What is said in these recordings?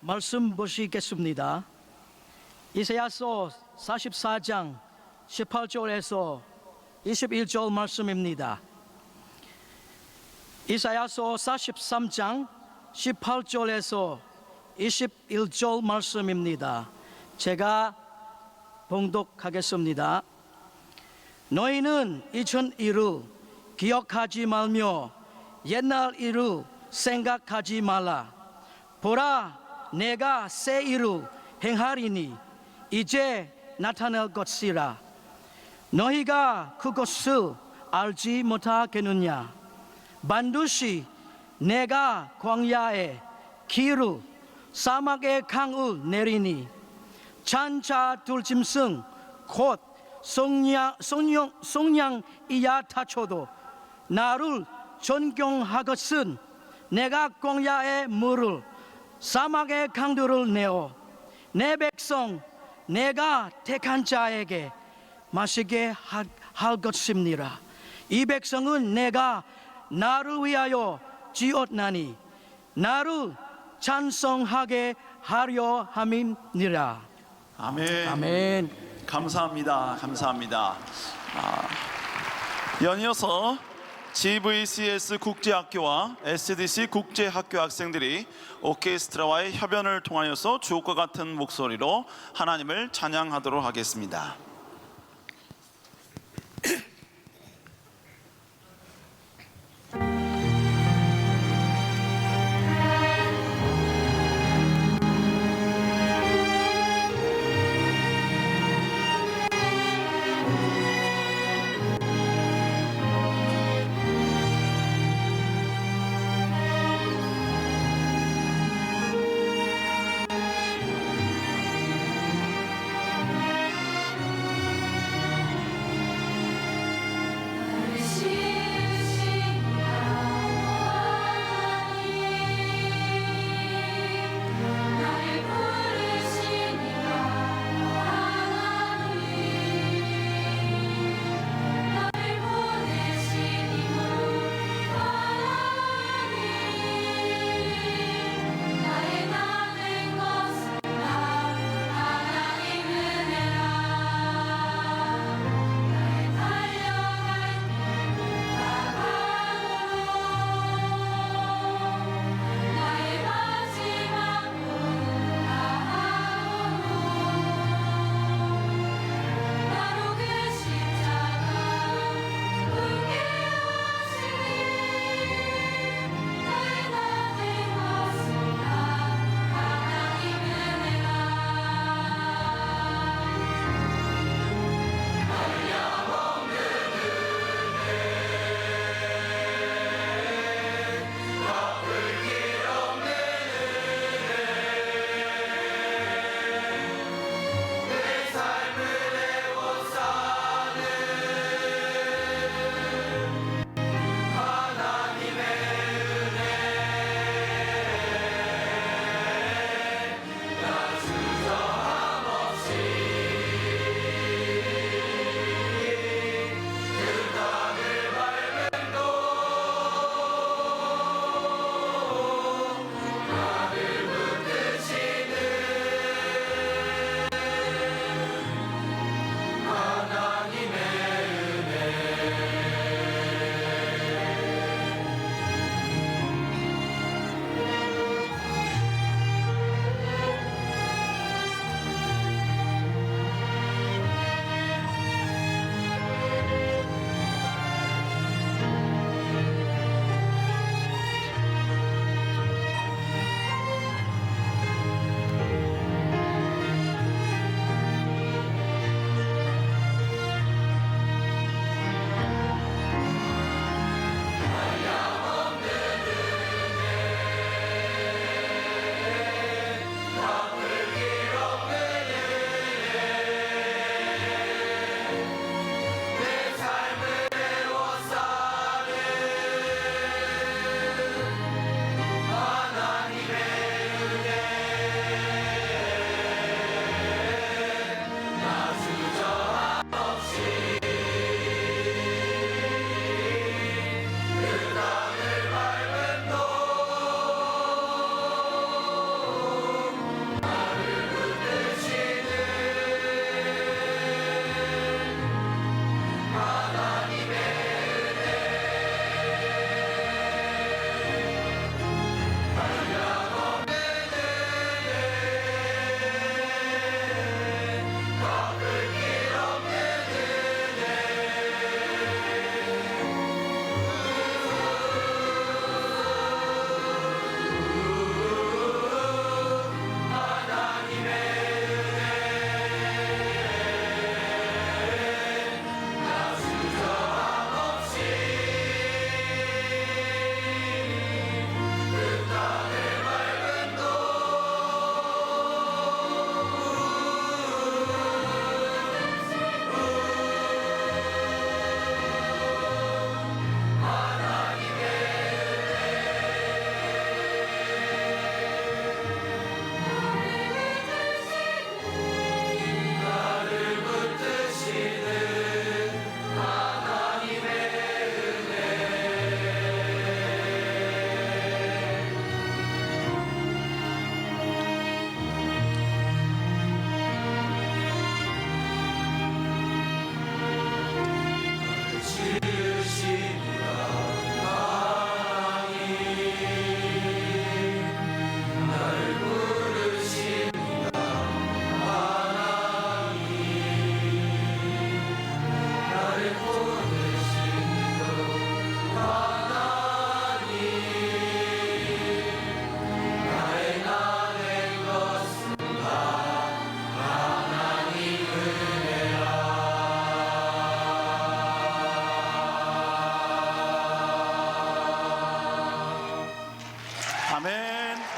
말씀 보시겠습니다. 이사야서 44장 18절에서 21절 말씀입니다. 이사야서 43장 18절에서 21절 말씀입니다. 제가 봉독하겠습니다. 너희는 이전 일을 기억하지 말며 옛날 일을 생각하지 말라. 보라, 내가 새 일을 행하리니 이제 나타날 것이라. 너희가 그것을 알지 못하겠느냐? 반드시 내가 광야에 길을 사막에 강을 내리니 잔자 들짐승 곧 송양이야 다쳐도 나를 존경하것은 내가 광야의 물을 사막의 강들을 내어 내 백성 내가 택한 자에게 마시게 할 것입니다. 이 백성은 내가 나를 위하여 지었나니 나를 찬송하게 하려 함이니라. 아멘. 아멘. 감사합니다. 감사합니다. 연이어서 GVCS 국제학교와 SDC 국제학교 학생들이 오케스트라와의 협연을 통하여서 주옥과 같은 목소리로 하나님을 찬양하도록 하겠습니다.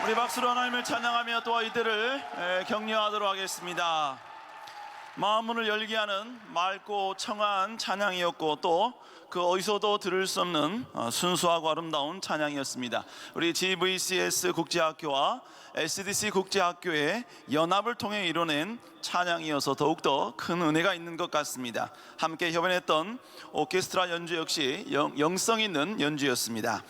우리 박수로 하나님을 찬양하며 또 이들을 격려하도록 하겠습니다. 마음문을 열게 하는 맑고 청아한 찬양이었고 또 그 어디서도 들을 수 없는 순수하고 아름다운 찬양이었습니다. 우리 GVCS 국제학교와 SDC 국제학교의 연합을 통해 이뤄낸 찬양이어서 더욱더 큰 은혜가 있는 것 같습니다. 함께 협연했던 오케스트라 연주 역시 영성 있는 연주였습니다.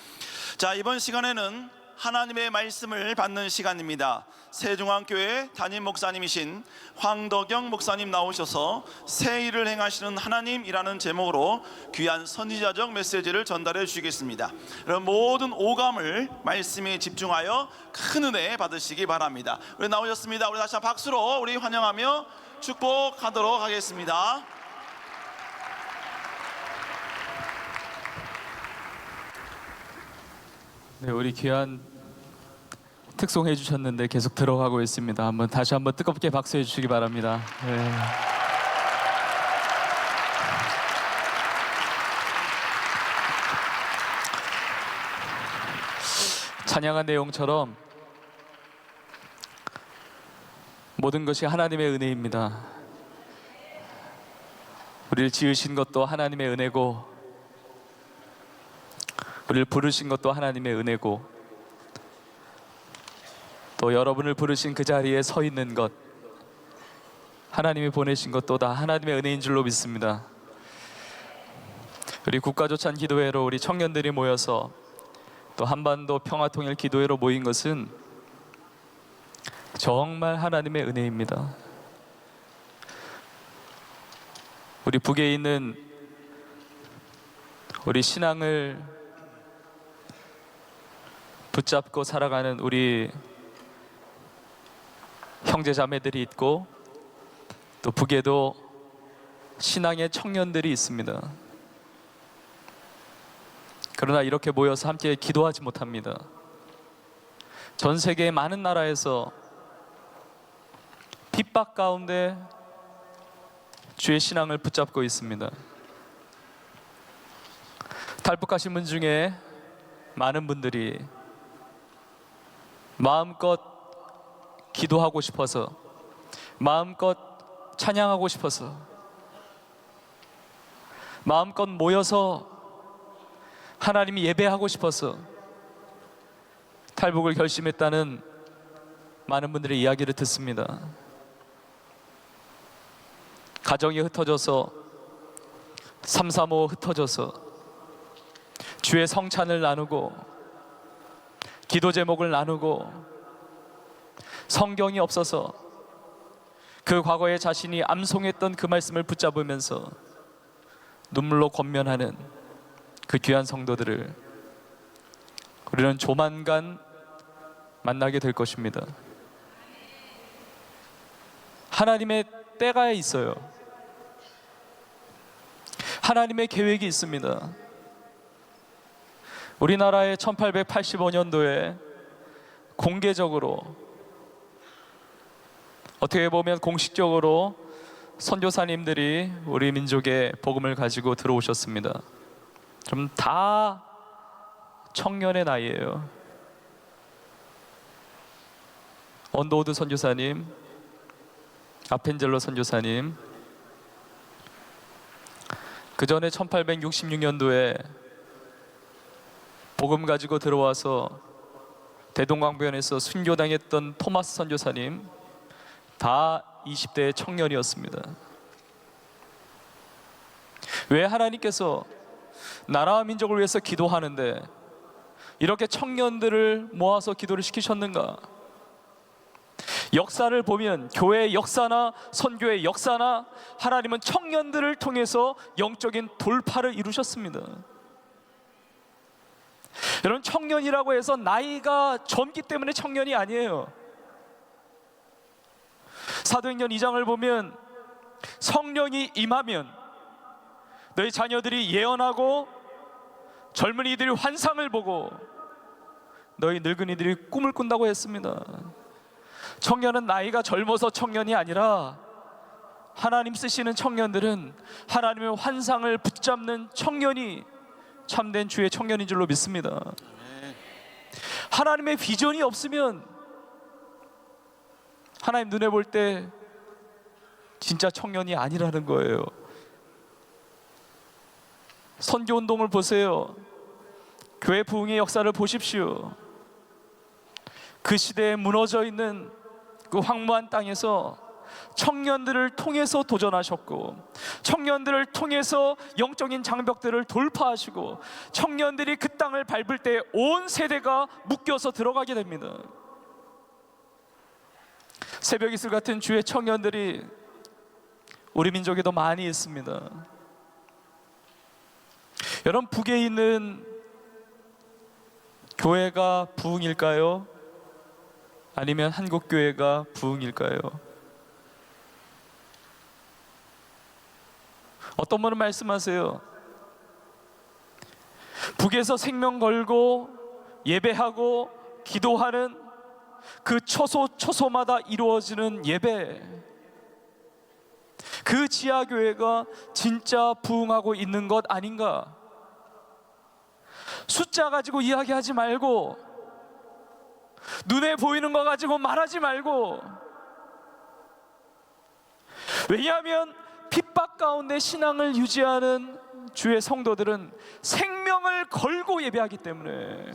자, 이번 시간에는 하나님의 말씀을 받는 시간입니다. 세중앙교회 담임 목사님이신 황덕영 목사님 나오셔서 새 일을 행하시는 하나님이라는 제목으로 귀한 선지자적 메시지를 전달해 주시겠습니다. 여러분 모든 오감을 말씀에 집중하여 큰 은혜 받으시기 바랍니다. 우리 나오셨습니다. 우리 다시 한번 박수로 우리 환영하며 축복하도록 하겠습니다. 네, 우리 귀한 특송해 주셨는데 계속 들어가고 있습니다. 다시 한번 뜨겁게 박수해 주시기 바랍니다. 네. 찬양한 내용처럼 모든 것이 하나님의 은혜입니다. 우리를 지으신 것도 하나님의 은혜고 우리를 부르신 것도 하나님의 은혜고 또 여러분을 부르신 그 자리에 서 있는 것 하나님이 보내신 것도 다 하나님의 은혜인 줄로 믿습니다. 우리 국가조찬 기도회로 우리 청년들이 모여서 또 한반도 평화통일 기도회로 모인 것은 정말 하나님의 은혜입니다. 우리 북에 있는 우리 신앙을 붙잡고 살아가는 우리 형제 자매들이 있고 또 북에도 신앙의 청년들이 있습니다. 그러나 이렇게 모여서 함께 기도하지 못합니다. 전 세계의 많은 나라에서 핍박 가운데 주의 신앙을 붙잡고 있습니다. 탈북하신 분 중에 많은 분들이 마음껏 기도하고 싶어서 마음껏 찬양하고 싶어서 마음껏 모여서 하나님이 예배하고 싶어서 탈북을 결심했다는 많은 분들의 이야기를 듣습니다. 가정이 흩어져서 335 흩어져서 주의 성찬을 나누고 기도 제목을 나누고 성경이 없어서 그 과거에 자신이 암송했던 그 말씀을 붙잡으면서 눈물로 권면하는 그 귀한 성도들을 우리는 조만간 만나게 될 것입니다. 하나님의 때가 있어요. 하나님의 계획이 있습니다. 우리나라의 1885년도에 공개적으로 어떻게 보면 공식적으로 선교사님들이 우리 민족의 복음을 가지고 들어오셨습니다. 좀 다 청년의 나이예요. 언더우드 선교사님, 아펜젤러 선교사님, 그 전에 1866년도에 복음 가지고 들어와서 대동강변에서 순교당했던 토마스 선교사님 다 20대의 청년이었습니다. 왜 하나님께서 나라와 민족을 위해서 기도하는데 이렇게 청년들을 모아서 기도를 시키셨는가? 역사를 보면 교회의 역사나 선교의 역사나 하나님은 청년들을 통해서 영적인 돌파를 이루셨습니다. 여러분, 청년이라고 해서 나이가 젊기 때문에 청년이 아니에요. 사도행전 2장을 보면 성령이 임하면 너희 자녀들이 예언하고 젊은이들이 환상을 보고 너희 늙은이들이 꿈을 꾼다고 했습니다. 청년은 나이가 젊어서 청년이 아니라 하나님 쓰시는 청년들은 하나님의 환상을 붙잡는 청년이 참된 주의 청년인 줄로 믿습니다. 하나님의 비전이 없으면 하나님 눈에 볼 때 진짜 청년이 아니라는 거예요. 선교운동을 보세요. 교회 부흥의 역사를 보십시오. 그 시대에 무너져 있는 그 황무한 땅에서 청년들을 통해서 도전하셨고, 청년들을 통해서 영적인 장벽들을 돌파하시고, 청년들이 그 땅을 밟을 때 온 세대가 묶여서 들어가게 됩니다. 새벽 이슬 같은 주의 청년들이 우리 민족에도 많이 있습니다. 여러분, 북에 있는 교회가 부흥일까요? 아니면 한국 교회가 부흥일까요? 어떤 분은 말씀하세요. 북에서 생명 걸고 예배하고 기도하는 그 초소마다 이루어지는 예배, 그 지하교회가 진짜 부흥하고 있는 것 아닌가? 숫자 가지고 이야기하지 말고, 눈에 보이는 거 가지고 말하지 말고. 왜냐하면 핍박 가운데 신앙을 유지하는 주의 성도들은 생명을 걸고 예배하기 때문에,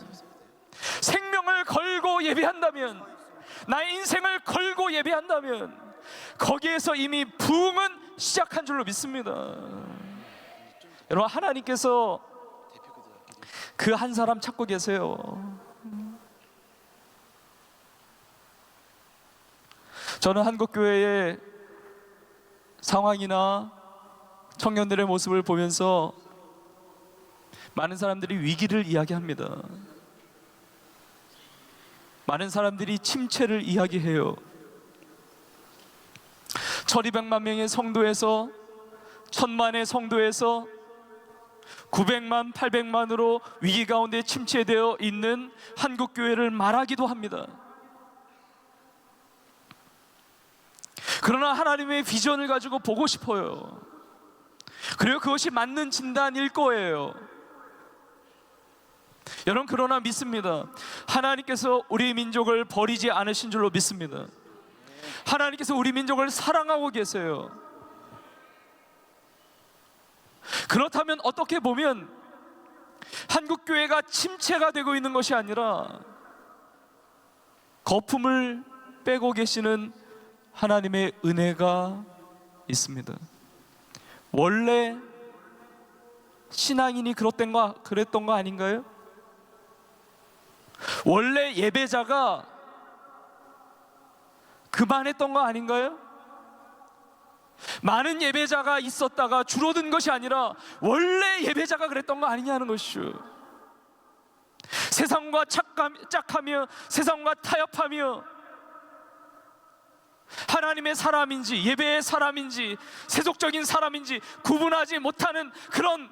생명을 걸고 예배한다면, 나의 인생을 걸고 예배한다면 거기에서 이미 부흥은 시작한 줄로 믿습니다. 여러분, 하나님께서 그 한 사람 찾고 계세요. 저는 한국교회의 상황이나 청년들의 모습을 보면서 많은 사람들이 위기를 이야기합니다. 많은 사람들이 침체를 이야기해요. 1200만 명의 성도에서 1000만의 성도에서 900만, 800만으로 위기 가운데 침체되어 있는 한국교회를 말하기도 합니다. 그러나 하나님의 비전을 가지고 보고 싶어요. 그리고 그것이 맞는 진단일 거예요. 여러분, 그러나 믿습니다. 하나님께서 우리 민족을 버리지 않으신 줄로 믿습니다. 하나님께서 우리 민족을 사랑하고 계세요. 그렇다면 어떻게 보면 한국교회가 침체가 되고 있는 것이 아니라 거품을 빼고 계시는 하나님의 은혜가 있습니다. 원래 신앙인이 그랬던 거 아닌가요? 원래 예배자가 그만했던 거 아닌가요? 많은 예배자가 있었다가 줄어든 것이 아니라 원래 예배자가 그랬던 거 아니냐는 것이죠. 세상과 짝하며 세상과 타협하며 하나님의 사람인지 예배의 사람인지 세속적인 사람인지 구분하지 못하는 그런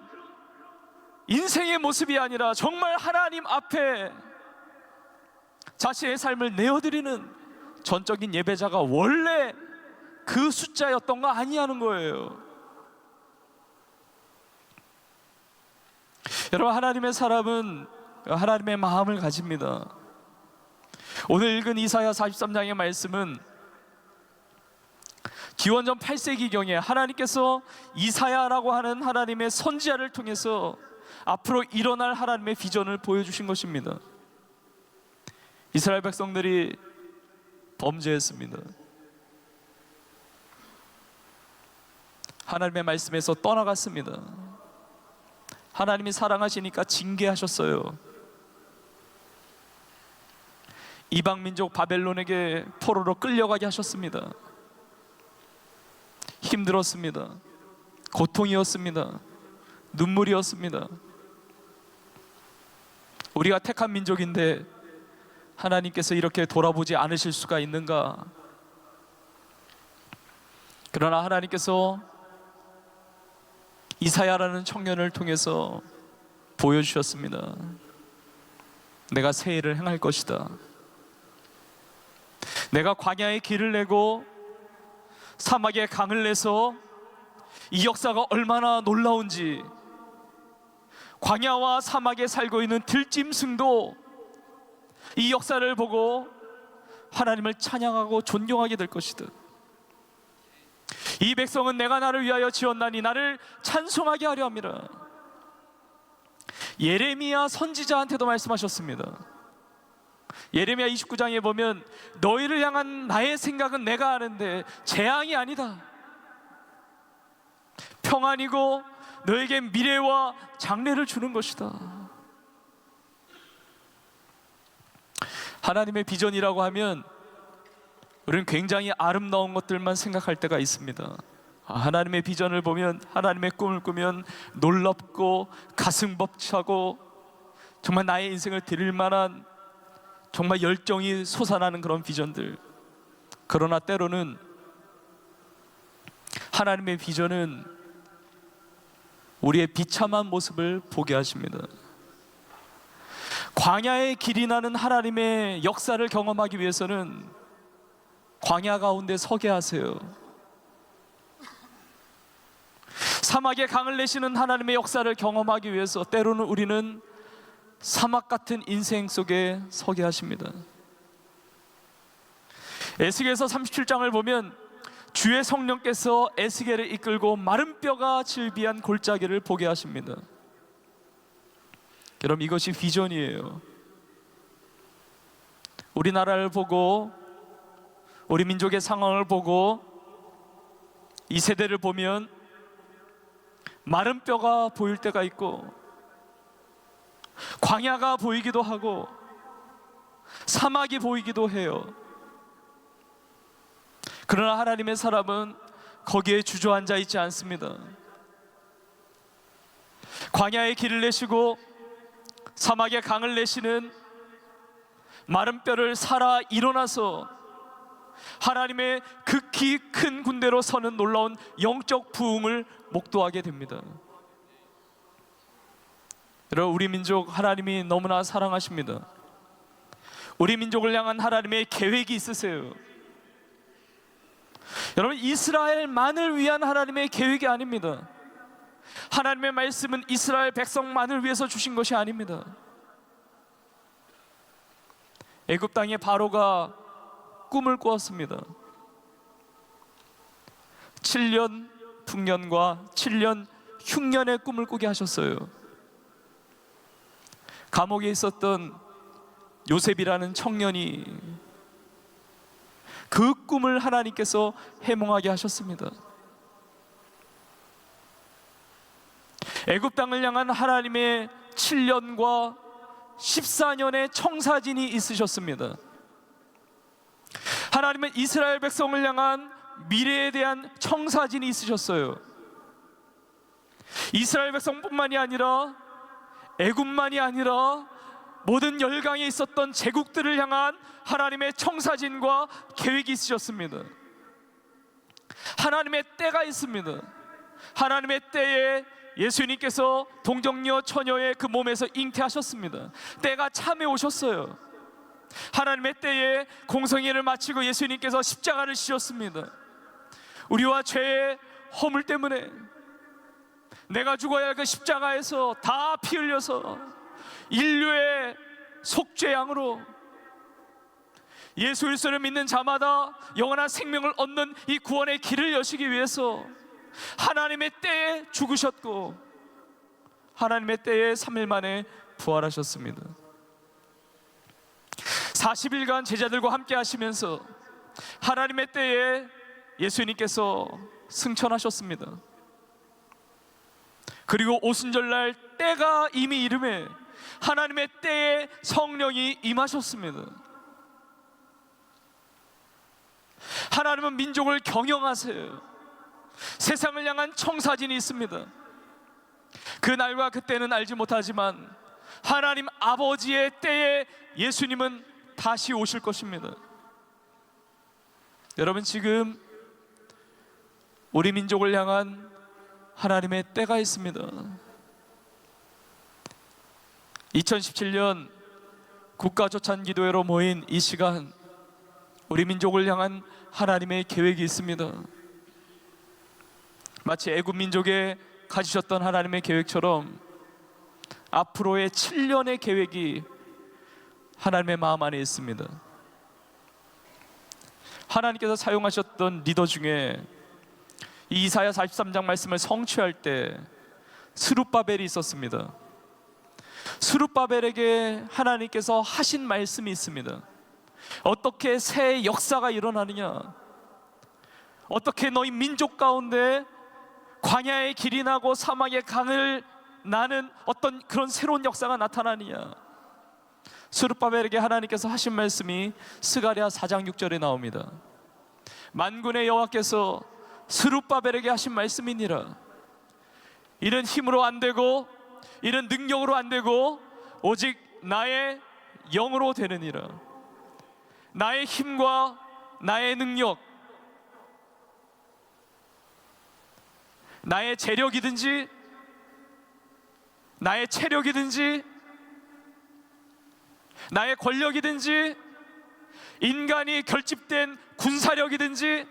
인생의 모습이 아니라 정말 하나님 앞에 자신의 삶을 내어드리는 전적인 예배자가 원래 그 숫자였던 거 아니냐는 거예요. 여러분, 하나님의 사람은 하나님의 마음을 가집니다. 오늘 읽은 이사야 43장의 말씀은 기원전 8세기경에 하나님께서 이사야라고 하는 하나님의 선지자를 통해서 앞으로 일어날 하나님의 비전을 보여주신 것입니다. 이스라엘 백성들이 범죄했습니다. 하나님의 말씀에서 떠나갔습니다. 하나님이 사랑하시니까 징계하셨어요. 이방 민족 바벨론에게 포로로 끌려가게 하셨습니다. 힘들었습니다. 고통이었습니다. 눈물이었습니다. 우리가 택한 민족인데 하나님께서 이렇게 돌아보지 않으실 수가 있는가? 그러나 하나님께서 이사야라는 청년을 통해서 보여주셨습니다. 내가 새 일을 행할 것이다. 내가 광야에 길을 내고 사막에 강을 내서 이 역사가 얼마나 놀라운지, 광야와 사막에 살고 있는 들짐승도 이 역사를 보고 하나님을 찬양하고 존경하게 될 것이다. 이 백성은 내가 나를 위하여 지었나니 나를 찬송하게 하려 함이라. 예레미야 선지자한테도 말씀하셨습니다. 예레미야 29장에 보면 너희를 향한 나의 생각은 내가 아는데 재앙이 아니다, 평안이고 너에게 미래와 장래를 주는 것이다. 하나님의 비전이라고 하면 우리는 굉장히 아름다운 것들만 생각할 때가 있습니다. 하나님의 비전을 보면, 하나님의 꿈을 꾸면 놀랍고 가슴 벅차고 정말 나의 인생을 드릴 만한 정말 열정이 솟아나는 그런 비전들. 그러나 때로는 하나님의 비전은 우리의 비참한 모습을 보게 하십니다. 광야의 길이 나는 하나님의 역사를 경험하기 위해서는 광야 가운데 서게 하세요. 사막에 강을 내시는 하나님의 역사를 경험하기 위해서 때로는 우리는 사막 같은 인생 속에 서게 하십니다. 에스겔서 37장을 보면 주의 성령께서 에스겔을 이끌고 마른 뼈가 질비한 골짜기를 보게 하십니다. 여러분, 이것이 비전이에요. 우리나라를 보고, 우리 민족의 상황을 보고, 이 세대를 보면 마른 뼈가 보일 때가 있고, 광야가 보이기도 하고, 사막이 보이기도 해요. 그러나 하나님의 사람은 거기에 주저앉아 있지 않습니다. 광야의 길을 내시고 사막의 강을 내시는, 마른 뼈를 살아 일어나서 하나님의 극히 큰 군대로 서는 놀라운 영적 부흥을 목도하게 됩니다. 여러분, 우리 민족 하나님이 너무나 사랑하십니다. 우리 민족을 향한 하나님의 계획이 있으세요. 여러분, 이스라엘만을 위한 하나님의 계획이 아닙니다. 하나님의 말씀은 이스라엘 백성만을 위해서 주신 것이 아닙니다. 애굽 땅의 바로가 꿈을 꾸었습니다. 7년 풍년과 7년 흉년의 꿈을 꾸게 하셨어요. 감옥에 있었던 요셉이라는 청년이 그 꿈을 하나님께서 해몽하게 하셨습니다. 애굽 땅을 향한 하나님의 7년과 14년의 청사진이 있으셨습니다. 하나님은 이스라엘 백성을 향한 미래에 대한 청사진이 있으셨어요. 이스라엘 백성뿐만이 아니라 애굽만이 아니라 모든 열강에 있었던 제국들을 향한 하나님의 청사진과 계획이 있으셨습니다. 하나님의 때가 있습니다. 하나님의 때에 예수님께서 동정녀 처녀의 그 몸에서 잉태하셨습니다. 때가 참에 오셨어요. 하나님의 때에 공성회를 마치고 예수님께서 십자가를 지셨습니다. 우리와 죄의 허물 때문에 내가 죽어야 할 그 십자가에서 다 피 흘려서 인류의 속죄양으로 예수 그리스도를 믿는 자마다 영원한 생명을 얻는 이 구원의 길을 여시기 위해서 하나님의 때에 죽으셨고 하나님의 때에 3일 만에 부활하셨습니다. 40일간 제자들과 함께 하시면서 하나님의 때에 예수님께서 승천하셨습니다. 그리고 오순절날 때가 이미 이름에 하나님의 때에 성령이 임하셨습니다. 하나님은 민족을 경영하세요. 세상을 향한 청사진이 있습니다. 그 날과 그때는 알지 못하지만 하나님 아버지의 때에 예수님은 다시 오실 것입니다. 여러분, 지금 우리 민족을 향한 하나님의 때가 있습니다. 2017년 국가조찬기도회로 모인 이 시간, 우리 민족을 향한 하나님의 계획이 있습니다. 마치 애굽 민족에 가지셨던 하나님의 계획처럼 앞으로의 7년의 계획이 하나님의 마음 안에 있습니다. 하나님께서 사용하셨던 리더 중에 이 이사야 43장 말씀을 성취할 때 스룹바벨이 있었습니다. 스룹바벨에게 하나님께서 하신 말씀이 있습니다. 어떻게 새 역사가 일어나느냐, 어떻게 너희 민족 가운데 광야의 길이 나고 사막의 강을 나는 어떤 그런 새로운 역사가 나타나느냐. 스룹바벨에게 하나님께서 하신 말씀이 스가랴 4장 6절에 나옵니다. 만군의 여호와께서 스룹바벨에게 하신 말씀이니라. 이는 힘으로 안 되고 이는 능력으로 안 되고 오직 나의 영으로 되느니라. 나의 힘과 나의 능력, 나의 재력이든지 나의 체력이든지 나의 권력이든지 인간이 결집된 군사력이든지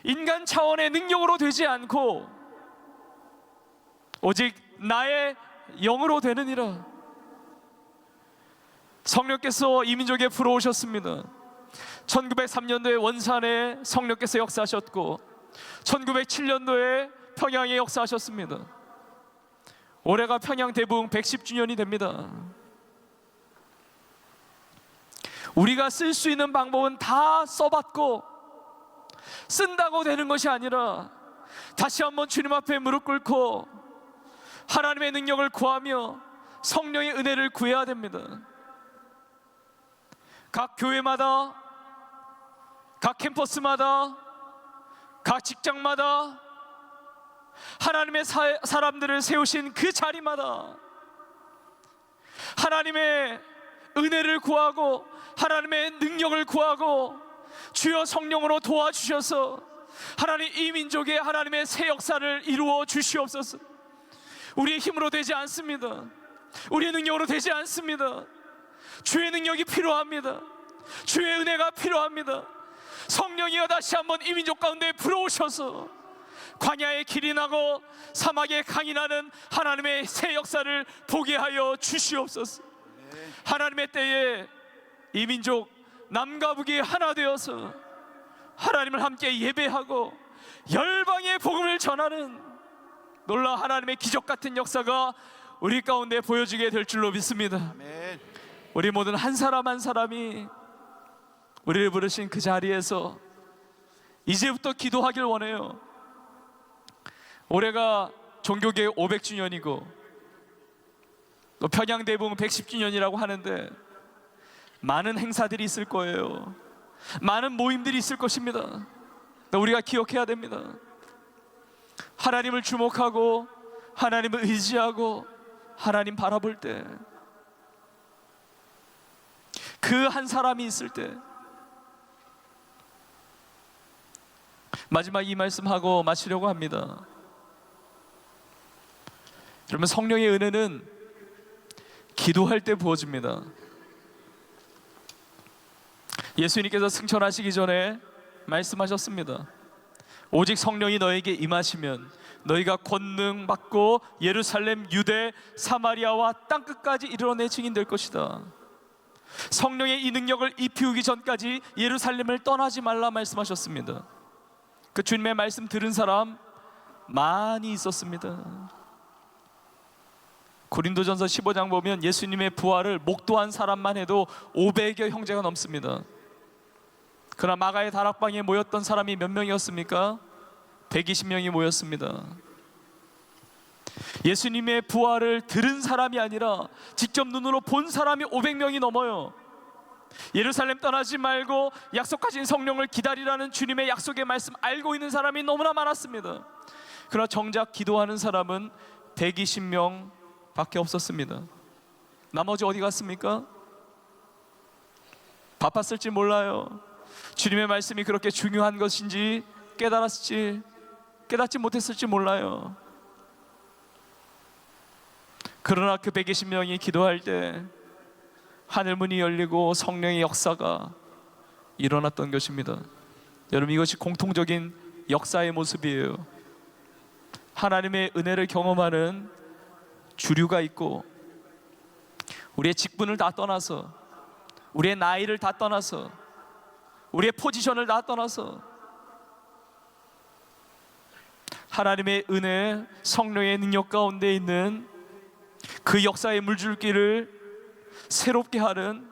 인간 차원의 능력으로 되지 않고 오직 나의 영으로 되느니라. 성령께서 이 민족에 불어오셨습니다. 1903년도에 원산에 성령께서 역사하셨고 1907년도에 평양에 역사하셨습니다. 올해가 평양 대붕 110주년이 됩니다. 우리가 쓸 수 있는 방법은 다 써봤고 쓴다고 되는 것이 아니라 다시 한번 주님 앞에 무릎 꿇고 하나님의 능력을 구하며 성령의 은혜를 구해야 됩니다. 각 교회마다, 각 캠퍼스마다, 각 직장마다 하나님의 사람들을 세우신 그 자리마다 하나님의 은혜를 구하고 하나님의 능력을 구하고 주여 성령으로 도와주셔서 하나님 이 민족에 하나님의 새 역사를 이루어 주시옵소서. 우리의 힘으로 되지 않습니다. 우리의 능력으로 되지 않습니다. 주의 능력이 필요합니다. 주의 은혜가 필요합니다. 성령이여 다시 한번 이 민족 가운데 불어오셔서 광야의 길이 나고 사막의 강이 나는 하나님의 새 역사를 보게 하여 주시옵소서. 하나님의 때에 이 민족 남과 북이 하나 되어서 하나님을 함께 예배하고 열방의 복음을 전하는 놀라운 하나님의 기적 같은 역사가 우리 가운데 보여지게 될 줄로 믿습니다. 아멘. 우리 모든 한 사람 한 사람이 우리를 부르신 그 자리에서 이제부터 기도하길 원해요. 올해가 종교개혁 500주년이고 또 평양대붕 110주년이라고 하는데 많은 행사들이 있을 거예요. 많은 모임들이 있을 것입니다. 우리가 기억해야 됩니다. 하나님을 주목하고 하나님을 의지하고 하나님 바라볼 때 그 한 사람이 있을 때 마지막 이 말씀하고 마치려고 합니다. 여러분, 성령의 은혜는 기도할 때 부어집니다. 예수님께서 승천하시기 전에 말씀하셨습니다. 오직 성령이 너에게 임하시면 너희가 권능 받고 예루살렘, 유대, 사마리아와 땅끝까지 이르러 내 증인 될 것이다. 성령의 이 능력을 입히우기 전까지 예루살렘을 떠나지 말라 말씀하셨습니다. 그 주님의 말씀 들은 사람 많이 있었습니다. 고린도전서 15장 보면 예수님의 부활을 목도한 사람만 해도 500여 형제가 넘습니다. 그러나 마가의 다락방에 모였던 사람이 몇 명이었습니까? 120명이 모였습니다. 예수님의 부활을 들은 사람이 아니라 직접 눈으로 본 사람이 500명이 넘어요. 예루살렘 떠나지 말고 약속하신 성령을 기다리라는 주님의 약속의 말씀 알고 있는 사람이 너무나 많았습니다. 그러나 정작 기도하는 사람은 120명 밖에 없었습니다. 나머지 어디 갔습니까? 바빴을지 몰라요. 주님의 말씀이 그렇게 중요한 것인지 깨닫지 못했을지 몰라요. 그러나 그 120명이 기도할 때 하늘문이 열리고 성령의 역사가 일어났던 것입니다. 여러분, 이것이 공통적인 역사의 모습이에요. 하나님의 은혜를 경험하는 주류가 있고 우리의 직분을 다 떠나서, 우리의 나이를 다 떠나서, 우리의 포지션을 다 떠나서 하나님의 은혜, 성령의 능력 가운데 있는 그 역사의 물줄기를 새롭게 하는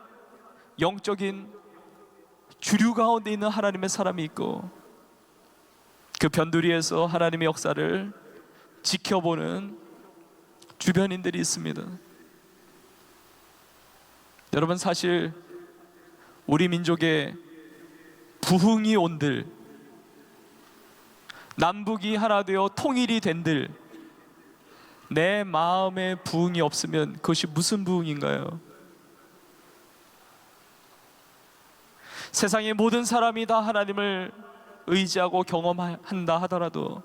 영적인 주류 가운데 있는 하나님의 사람이 있고, 그 변두리에서 하나님의 역사를 지켜보는 주변인들이 있습니다. 여러분, 사실 우리 민족의 부흥이 온들, 남북이 하나 되어 통일이 된들, 내 마음에 부흥이 없으면 그것이 무슨 부흥인가요? 세상의 모든 사람이 다 하나님을 의지하고 경험한다 하더라도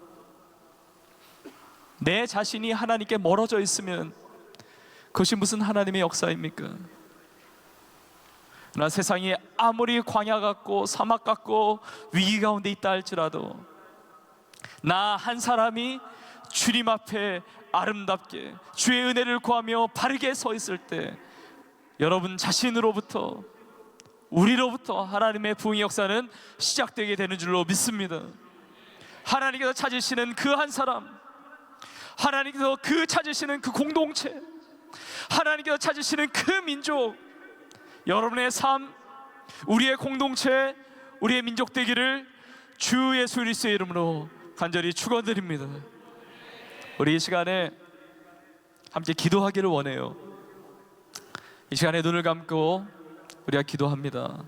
내 자신이 하나님께 멀어져 있으면 그것이 무슨 하나님의 역사입니까? 그러나 세상이 아무리 광야 같고 사막 같고 위기 가운데 있다 할지라도 나 한 사람이 주님 앞에 아름답게 주의 은혜를 구하며 바르게 서 있을 때 여러분 자신으로부터, 우리로부터 하나님의 부흥의 역사는 시작되게 되는 줄로 믿습니다. 하나님께서 찾으시는 그 한 사람, 하나님께서 찾으시는 그 공동체, 하나님께서 찾으시는 그 민족, 여러분의 삶, 우리의 공동체, 우리의 민족 되기를 주 예수 그리스도의 이름으로 간절히 축원드립니다. 우리 이 시간에 함께 기도하기를 원해요. 이 시간에 눈을 감고 우리가 기도합니다.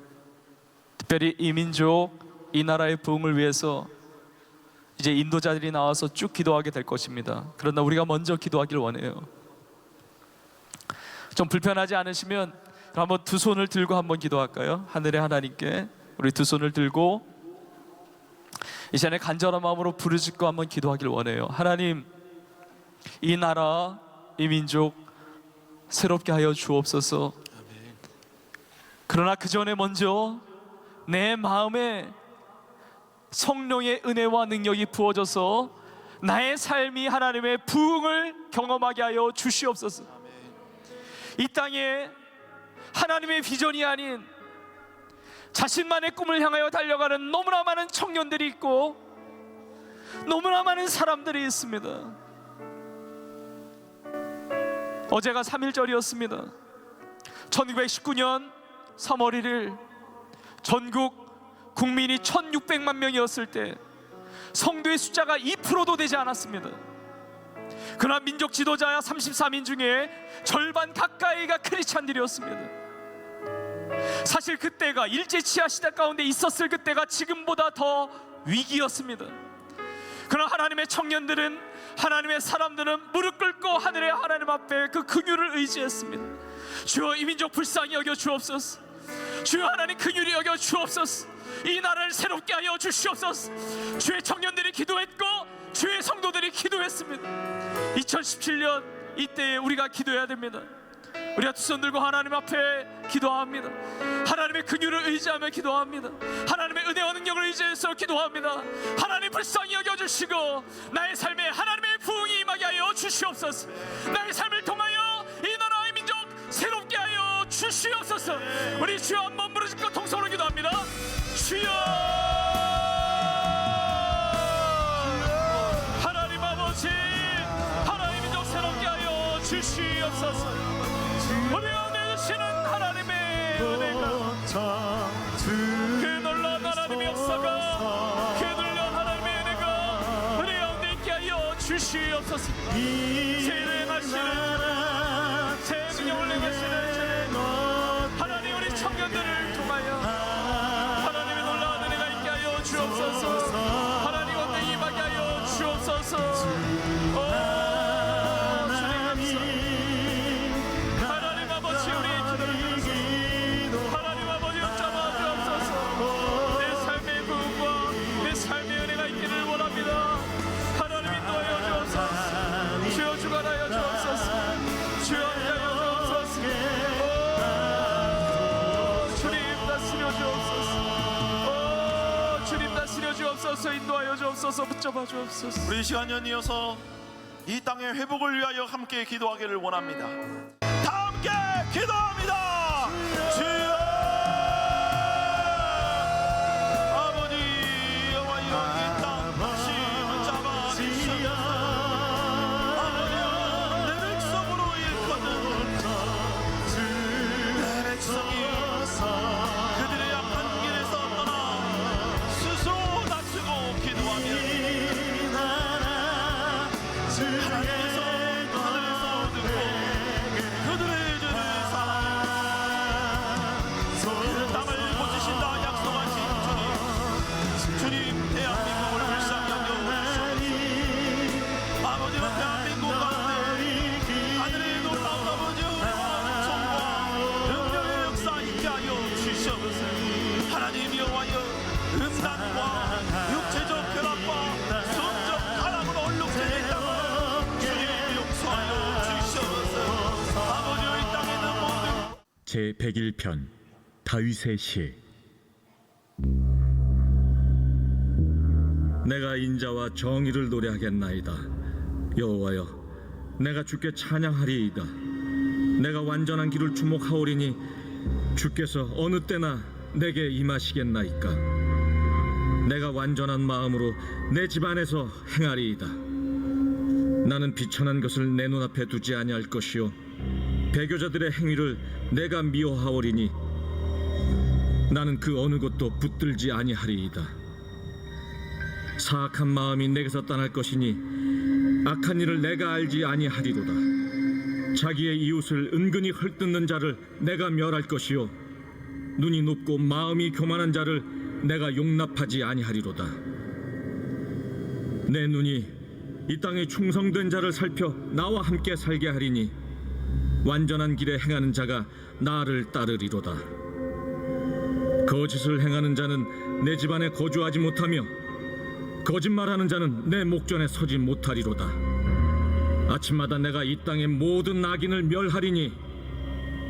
특별히 이 민족, 이 나라의 부흥을 위해서 이제 인도자들이 나와서 쭉 기도하게 될 것입니다. 그러나 우리가 먼저 기도하기를 원해요. 좀 불편하지 않으시면 한번 두 손을 들고 한번 기도할까요? 하늘의 하나님께 우리 두 손을 들고 이 시간에 간절한 마음으로 부르짖고 한번 기도하기를 원해요. 하나님, 이 나라, 이 민족 새롭게 하여 주옵소서. 그러나 그 전에 먼저 내 마음에 성령의 은혜와 능력이 부어져서 나의 삶이 하나님의 부흥을 경험하게 하여 주시옵소서. 이 땅에 하나님의 비전이 아닌 자신만의 꿈을 향하여 달려가는 너무나 많은 청년들이 있고 너무나 많은 사람들이 있습니다. 어제가 3.1절이었습니다 1919년 3월 1일 전국 국민이 1600만 명이었을 때 성도의 숫자가 2%도 되지 않았습니다. 그러나 민족 지도자 33인 중에 절반 가까이가 크리스찬들이었습니다. 사실 그때가 일제치하 시대 가운데 있었을 그때가 지금보다 더 위기였습니다. 그러나 하나님의 청년들은, 하나님의 사람들은 무릎 꿇고 하늘의 하나님 앞에 그 긍휼을 의지했습니다. 주여, 이 민족 불쌍히 여겨 주옵소서. 주여, 하나님 긍휼히 여겨 주옵소서. 이 나라를 새롭게 하여 주시옵소서. 주의 청년들이 기도했고 주의 성도들이 기도했습니다. 2017년 이때에 우리가 기도해야 됩니다. 우리가 두 손 들고 하나님 앞에 기도합니다. 하나님의 긍휼을 의지하며 기도합니다. 하나님의 은혜와 능력을 의지해서 기도합니다. 하나님 불쌍히 여겨주시고 나의 삶에 하나님의 부흥이 임하게 하여 주시옵소서. 나의 삶을 통하여 이 나라의 민족 새롭게 하여 주시옵소서. 우리 주여 한번 부르짖고 통성으로 기도합니다. 주여, 하나님 아버지, 하나님 민족 새롭게 하여 주시옵소서. 우리 안에 계시는 하나님의 은혜가, 그 놀라운 하나님의 역사가, 그 놀라운 하나님의 은혜가 우리 가운데 있게 하여 주시옵소서. 세례하시는 새 능력을 내게시는 하나님, 우리 청년들을 통하여 하나님의 놀라운 은혜가 있게 하여 주옵소서. 하나님 가운데 임하게 하여 주옵소서. 인도하여 주옵소서. 붙잡아 주옵소서. 우리 시간 연이어서 이 땅의 회복을 위하여 함께 기도하기를 원합니다. 다 함께 기도합니다. 주여 아버지 여호와여 이 땅 다시 붙잡아 주시옵소서. 아버지여 내 백성으로 일컫는 내 백성이 그들의 약한 길에서 떠나 스스로 다스고 기도하며 하나님께서 하늘에서 듣고 그들의 죄를 사하여 그 땅을 고치신다 약속하신 주님 대한민국을 불쌍히 여겨주시옵소서. 아버지는 대한민국 가운데 하늘의 놀라운 아버지의 은총과 능력의 역사 있게 하여 주시옵소서. 하나님 여호와여 음란과 육체적 결합과 성적 타락으로 얼룩진 이 땅을 주님 용서하여 주시옵소서. 아버지의 이 땅에 있는 모든 제101편 다윗의 시. 내가 인자와 정의를 노래하겠나이다. 여호와여, 내가 주께 찬양하리이다. 내가 완전한 길을 주목하오리니 주께서 어느 때나 내게 임하시겠나이까. 내가 완전한 마음으로 내 집안에서 행하리이다. 나는 비천한 것을 내 눈앞에 두지 아니할 것이요 배교자들의 행위를 내가 미워하오리니 나는 그 어느 것도 붙들지 아니하리이다. 사악한 마음이 내게서 떠날 것이니 악한 일을 내가 알지 아니하리로다. 자기의 이웃을 은근히 헐뜯는 자를 내가 멸할 것이요 눈이 높고 마음이 교만한 자를 내가 용납하지 아니하리로다. 내 눈이 이 땅에 충성된 자를 살펴 나와 함께 살게 하리니 완전한 길에 행하는 자가 나를 따르리로다. 거짓을 행하는 자는 내 집안에 거주하지 못하며 거짓말하는 자는 내 목전에 서지 못하리로다. 아침마다 내가 이 땅의 모든 악인을 멸하리니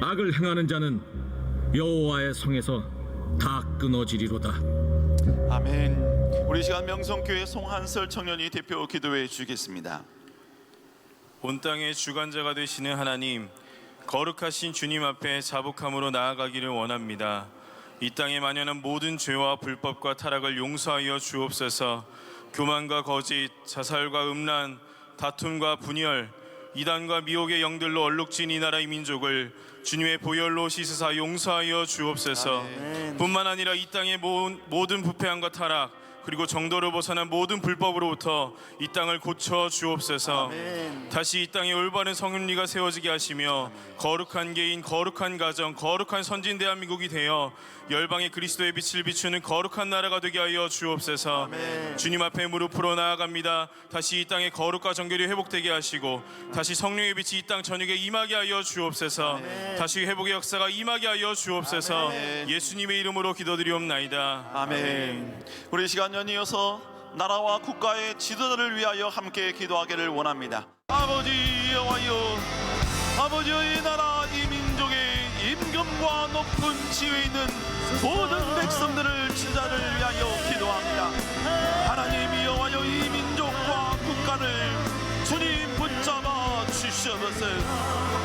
악을 행하는 자는 여호와의 성에서 다 끊어지리로다. 아멘. 우리 시간 명성교회 송한설 청년이 대표 기도해 주겠습니다. 온 땅의 주관자가 되시는 하나님, 거룩하신 주님 앞에 자복함으로 나아가기를 원합니다. 이 땅에 만연한 모든 죄와 불법과 타락을 용서하여 주옵소서. 교만과 거짓, 자살과 음란, 다툼과 분열, 이단과 미혹의 영들로 얼룩진 이 나라의 민족을 주님의 보혈로 씻으사 용서하여 주옵소서. 뿐만 아니라 이 땅의 모든 부패함과 타락, 그리고 정도를 벗어난 모든 불법으로부터 이 땅을 고쳐 주옵소서. 다시 이 땅에 올바른 성윤리가 세워지게 하시며 거룩한 개인, 거룩한 가정, 거룩한 선진 대한민국이 되어 열방의 그리스도의 빛을 비추는 거룩한 나라가 되게 하여 주옵소서. 주님 앞에 무릎으로 나아갑니다. 다시 이 땅의 거룩과 정결이 회복되게 하시고 다시 성령의 빛이 이 땅 전역에 임하게 하여 주옵소서. 다시 회복의 역사가 임하게 하여 주옵소서. 예수님의 이름으로 기도드리옵나이다. 아멘. 우리 이 시간 연이어서 나라와 국가의 지도자를 위하여 함께 기도하기를 원합니다. 아버지 여호와여, 아버지의 이 나라 이 민족의 임금과 높은 지위에 있는 모든 백성들을 지도자를 위하여 기도합니다. 하나님 여호와여, 이 민족과 국가를 주님 붙잡아 주시옵소서.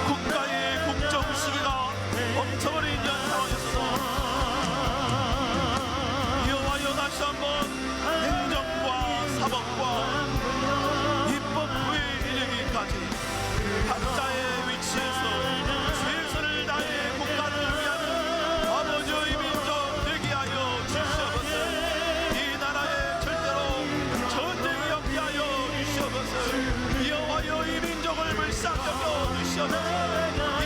국가의 국정 시기가 멈춰버린 현 상황에서도 다시 한번 행정과 사법과 입법부의 이르기까지 각자의 위치에서 최선을 다해 국가를 위하는 아버지의 민족 되게 하여 주시옵소서. 이 나라에 절대로 전쟁이 없게 하여 주시옵소서. 여호와여, 이 민족을 불쌍히 여겨 주시옵소서.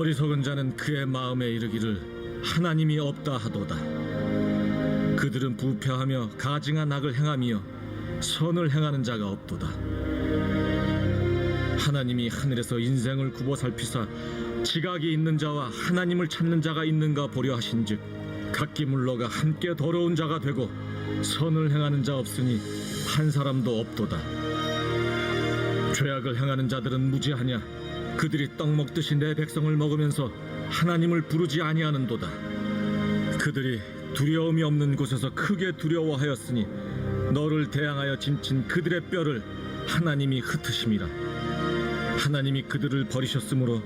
어리석은 자는 그의 마음에 이르기를 하나님이 없다 하도다. 그들은 부패하며 가증한 악을 행하며 선을 행하는 자가 없도다. 하나님이 하늘에서 인생을 굽어 살피사 지각이 있는 자와 하나님을 찾는 자가 있는가 보려 하신즉 각기 물러가 함께 더러운 자가 되고 선을 행하는 자 없으니 한 사람도 없도다. 죄악을 행하는 자들은 무지하냐? 그들이 떡 먹듯이 내 백성을 먹으면서 하나님을 부르지 아니하는도다. 그들이 두려움이 없는 곳에서 크게 두려워하였으니 너를 대항하여 짐친 그들의 뼈를 하나님이 흩으심이라. 하나님이 그들을 버리셨으므로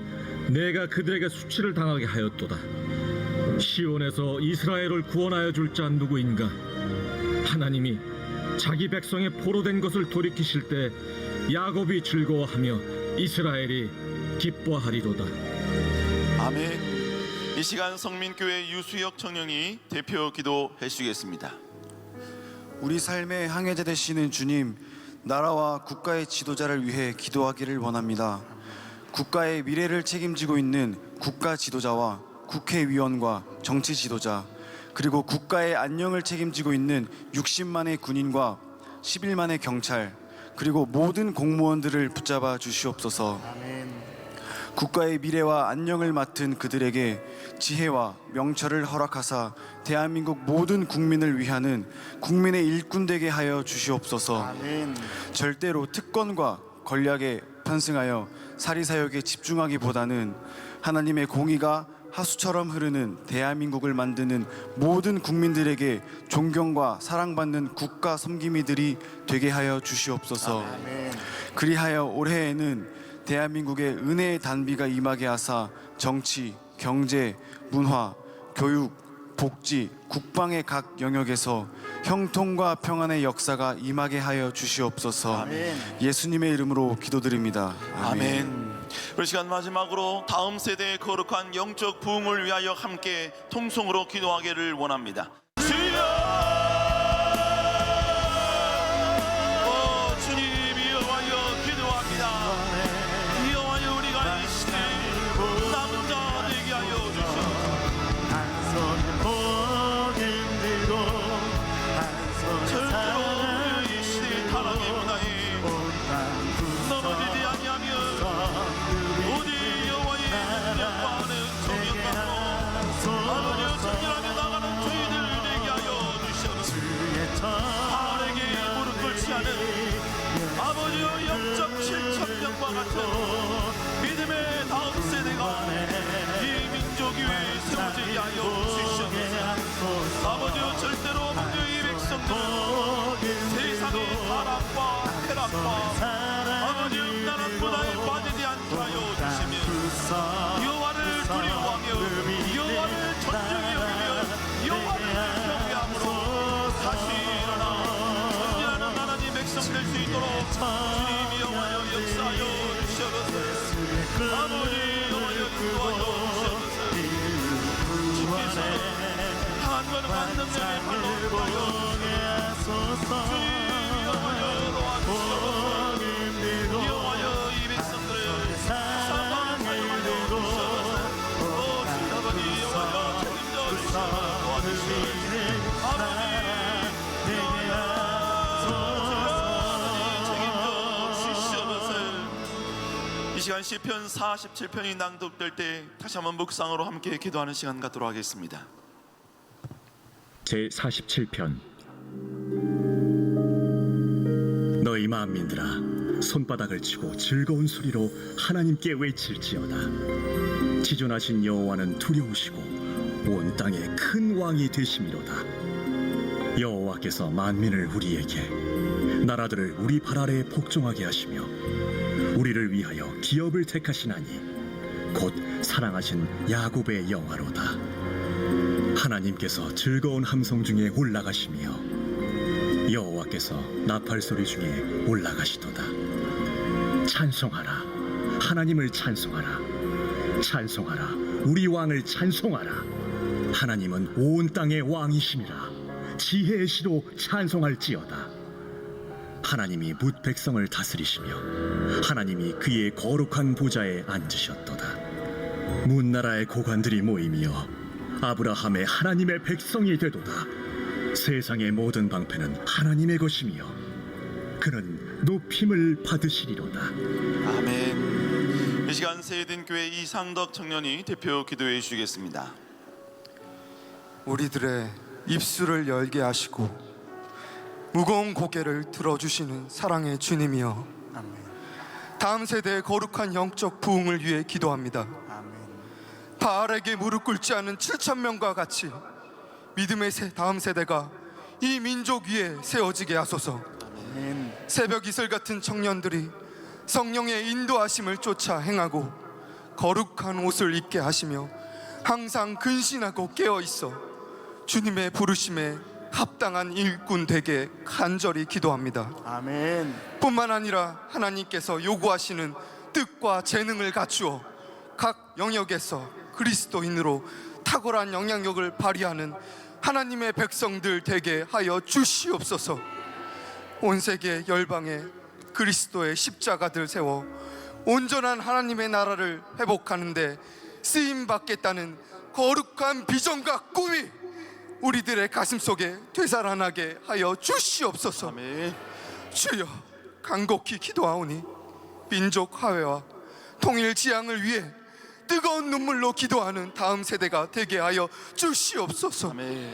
내가 그들에게 수치를 당하게 하였도다. 시온에서 이스라엘을 구원하여 줄 자 누구인가? 하나님이 자기 백성의 포로된 것을 돌이키실 때 야곱이 즐거워하며 이스라엘이 기뻐하리로다. 아멘. 이 시간 성민교회 유수혁 청년이 대표 기도해 주시겠습니다. 우리 삶의 항해자 되시는 주님, 나라와 국가의 지도자를 위해 기도하기를 원합니다. 국가의 미래를 책임지고 있는 국가 지도자와 국회의원과 정치 지도자, 그리고 국가의 안녕을 책임지고 있는 60만의 군인과 11만의 경찰, 그리고 모든 공무원들을 붙잡아 주시옵소서. 국가의 미래와 안녕을 맡은 그들에게 지혜와 명철을 허락하사 대한민국 모든 국민을 위하는 국민의 일꾼 되게 하여 주시옵소서. 절대로 특권과 권력에 편승하여 사리사욕에 집중하기보다는 하나님의 공의가 하수처럼 흐르는 대한민국을 만드는 모든 국민들에게 존경과 사랑받는 국가 섬김이들이 되게 하여 주시옵소서. 그리하여 올해에는 대한민국의 은혜의 단비가 임하게 하사 정치, 경제, 문화, 교육, 복지, 국방의 각 영역에서 형통과 평안의 역사가 임하게 하여 주시옵소서. 예수님의 이름으로 기도드립니다. 아멘. 우리 시간 마지막으로 다음 세대의 거룩한 영적 부흥을 위하여 함께 통성으로 기도하기를 원합니다. 주님 이어하여 기도합니다. 이어하여 우리가 이 시대 남은 자 되게 하여 주시옵소서. 절대로 이 시대의 타락의 문화에 넘어지지 아니하며 오직 여호와의 영광하는 조명받고 아버지여 전진하며 나가는 저희들 되게 하여 주시옵소서. 바알에게 무릎 꿇지 않은 아버지여 0.7천명과 같은 믿음의 다음 세대가 이 민족 위에 세워지게 하여 주시옵소서. 아버지여 절대로 이 백성들은 세상의 타락과 쾌락과 아버지 음란한 문화에 빠지지 않게 하여 주시며 여호와를 두려워하며 여호와를 존중히 여기며 여호와를 경외함으로 다시 일어나 전진하는 하나님 백성 될 수 있도록 주님 여호와여 역사하여 주시옵소서. 아버지 여호와여 인도하여 주시옵소서. 주께서 한번 만능력의 발로 주여 도와주시옵소서. 여호와여 이 백성들을 사랑하여 주시옵소서. 주님 아버지 여호와여 책임져 주시옵소서. 도와주시옵소서. 아버지 여호와여 책임져 주시옵소서. 이 시간 시편 47편이 낭독될 때 다시 한번 묵상으로 함께 기도하는 시간 갖도록 하겠습니다. 제47편. 너희 만민들아, 손바닥을 치고 즐거운 소리로 하나님께 외칠지어다. 지존하신 여호와는 두려우시고 온 땅에 큰 왕이 되심이로다. 여호와께서 만민을 우리에게, 나라들을 우리 발 아래에 복종하게 하시며 우리를 위하여 기업을 택하시나니 곧 사랑하신 야곱의 영화로다. 하나님께서 즐거운 함성 중에 올라가시며 여호와께서 나팔 소리 중에 올라가시도다. 찬송하라, 하나님을 찬송하라. 찬송하라, 우리 왕을 찬송하라. 하나님은 온 땅의 왕이심이라. 지혜의 시로 찬송할지어다. 하나님이 뭇 백성을 다스리시며 하나님이 그의 거룩한 보좌에 앉으셨도다. 문나라의 고관들이 모이며 아브라함의 하나님의 백성이 되도다. 세상의 모든 방패는 하나님의 것이며 그는 높임을 받으시리로다. 아멘. 이 시간 세이든교회 이상덕 청년이 대표 기도해 주시겠습니다. 우리들의 입술을 열게 하시고 무거운 고개를 들어주시는 사랑의 주님이여, 다음 세대의 거룩한 영적 부흥을 위해 기도합니다. 바알에게 무릎 꿇지 않은 7,000명과 같이 믿음의 다음 세대가 이 민족 위에 세워지게 하소서. 새벽 이슬 같은 청년들이 성령의 인도하심을 쫓아 행하고 거룩한 옷을 입게 하시며 항상 근신하고 깨어 있어 주님의 부르심에 합당한 일꾼 되게 간절히 기도합니다. 아멘. 뿐만 아니라 하나님께서 요구하시는 뜻과 재능을 갖추어 각 영역에서 그리스도인으로 탁월한 영향력을 발휘하는 하나님의 백성들 되게 하여 주시옵소서. 온 세계 열방에 그리스도의 십자가들 세워 온전한 하나님의 나라를 회복하는데 쓰임 받겠다는 거룩한 비전과 꿈이 우리들의 가슴 속에 되살아나게 하여 주시옵소서. 아멘. 주여, 간곡히 기도하오니 민족 화해와 통일 지향을 위해 뜨거운 눈물로 기도하는 다음 세대가 되게 하여 주시옵소서. 아멘.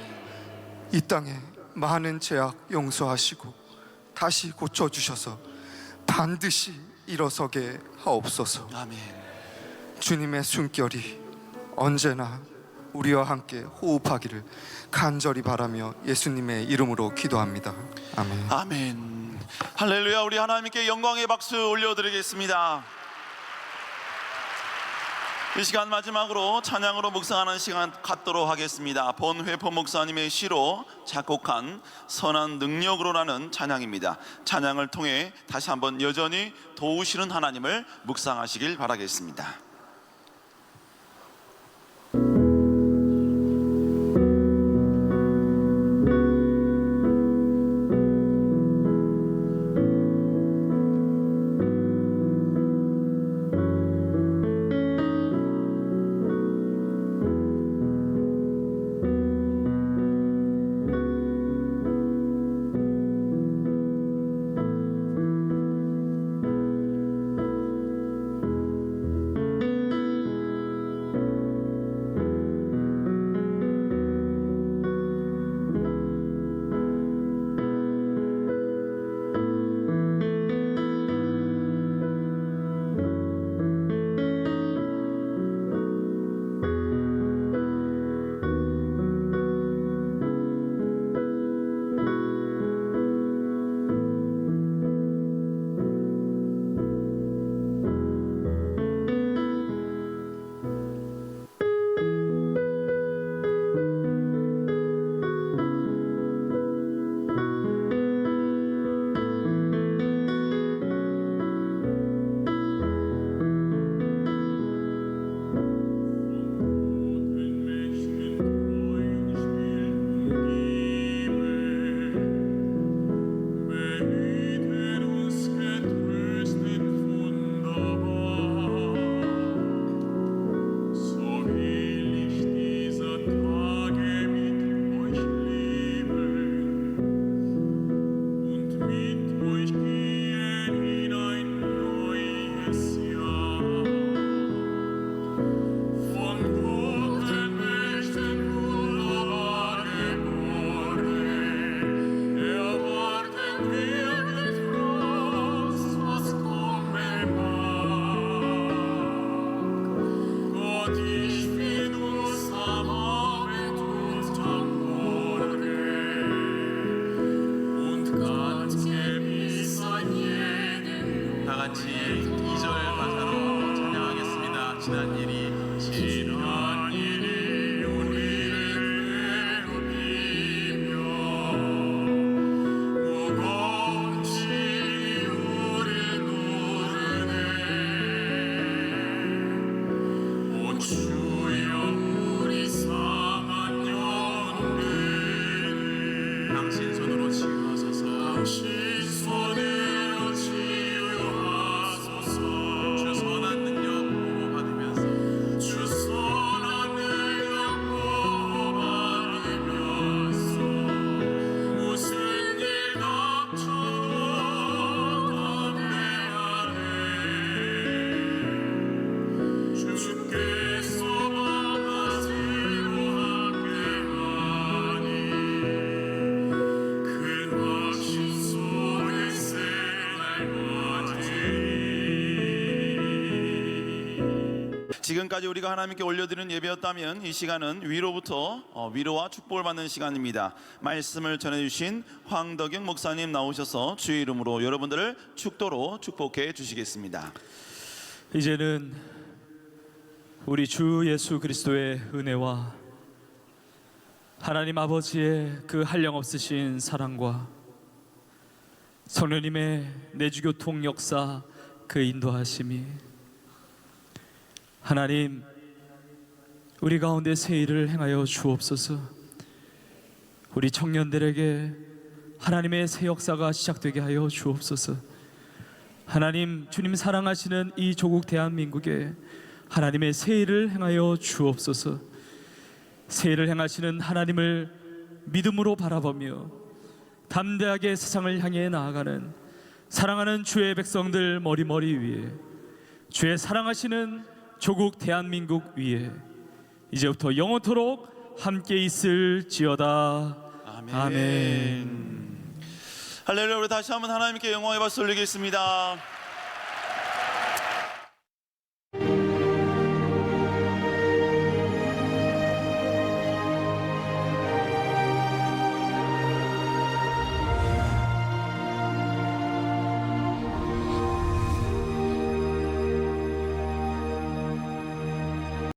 이 땅에 많은 죄악 용서하시고 다시 고쳐주셔서 반드시 일어서게 하옵소서. 아멘. 주님의 숨결이 언제나 우리와 함께 호흡하기를 간절히 바라며 예수님의 이름으로 기도합니다. 아멘. 아멘. 할렐루야. 우리 하나님께 영광의 박수 올려드리겠습니다. 이 시간 마지막으로 찬양으로 묵상하는 시간 갖도록 하겠습니다. 본회포 목사님의 시로 작곡한 선한 능력으로라는 찬양입니다. 찬양을 통해 다시 한번 여전히 도우시는 하나님을 묵상하시길 바라겠습니다. 주 선한 능력 보호받으면서 지금까지 우리가 하나님께 올려드리는 예배였다면 이 시간은 위로부터 위로와 축복을 받는 시간입니다. 말씀을 전해주신 황덕영 목사님 나오셔서 주의 이름으로 여러분들을 축도로 축복해 주시겠습니다. 이제는 우리 주 예수 그리스도의 은혜와 하나님 아버지의 그 한량없으신 사랑과 성령님의 내주교통 역사 그 인도하심이 하나님 우리 가운데 새 일을 행하여 주옵소서. 우리 청년들에게 하나님의 새 역사가 시작되게 하여 주옵소서. 하나님 주님 사랑하시는 이 조국 대한민국에 하나님의 새 일을 행하여 주옵소서. 새 일을 행하시는 하나님을 믿음으로 바라보며 담대하게 세상을 향해 나아가는 사랑하는 주의 백성들 머리머리 위에 주의 사랑하시는 조국 대한민국 위에 이제부터 영원토록 함께 있을지어다. 아멘. 할렐루야. 우리 다시 한번 하나님께 영광의 박수 올리겠습니다.